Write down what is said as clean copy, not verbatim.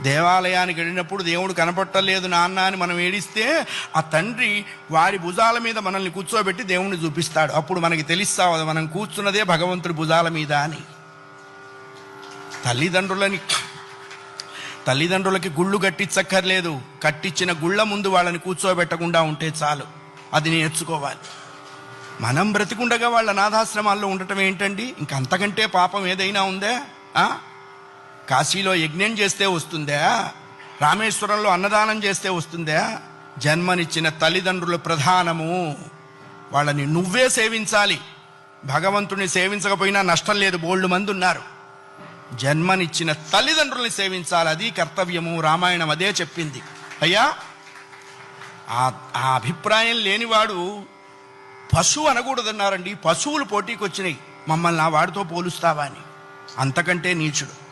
దేవాలయానికి వెళ్ళినప్పుడు దేవుడు కనపట్టలేదు నాన్న అని మనం ఏడిస్తే ఆ తండ్రి వాడి భుజాల మీద మనల్ని కూర్చోబెట్టి దేవుణ్ణి చూపిస్తాడు. అప్పుడు మనకి తెలుస్తావు మనం కూర్చున్నదే భగవంతుడి భుజాల మీద అని. తల్లిదండ్రులకి గుళ్ళు కట్టించక్కర్లేదు, కట్టించిన గుళ్ళ ముందు వాళ్ళని కూర్చోబెట్టకుండా ఉంటే చాలు. అది నేర్చుకోవాలి. మనం బ్రతికుండగా వాళ్ళ అనాథాశ్రమాల్లో ఉండటం ఏంటండి? ఇంకంతకంటే పాపం ఏదైనా ఉందా? కాశీలో యజ్ఞం చేస్తే వస్తుందా? రామేశ్వరంలో అన్నదానం చేస్తే వస్తుందా? జన్మనిచ్చిన తల్లిదండ్రులు ప్రధానము. వాళ్ళని నువ్వే సేవించాలి. భగవంతుని సేవించకపోయినా నష్టం లేదు, బోల్డు మంది ఉన్నారు. జన్మనిచ్చిన తల్లిదండ్రుల్ని సేవించాలి, అది కర్తవ్యము. రామాయణం అదే చెప్పింది. అయ్యా, ఆ అభిప్రాయం లేనివాడు పశువు అనకూడదన్నారండి. పశువులు పోటీకి వచ్చినాయి, మమ్మల్ని ఆ వాడితో పోలుస్తావా అని. అంతకంటే నీచుడు.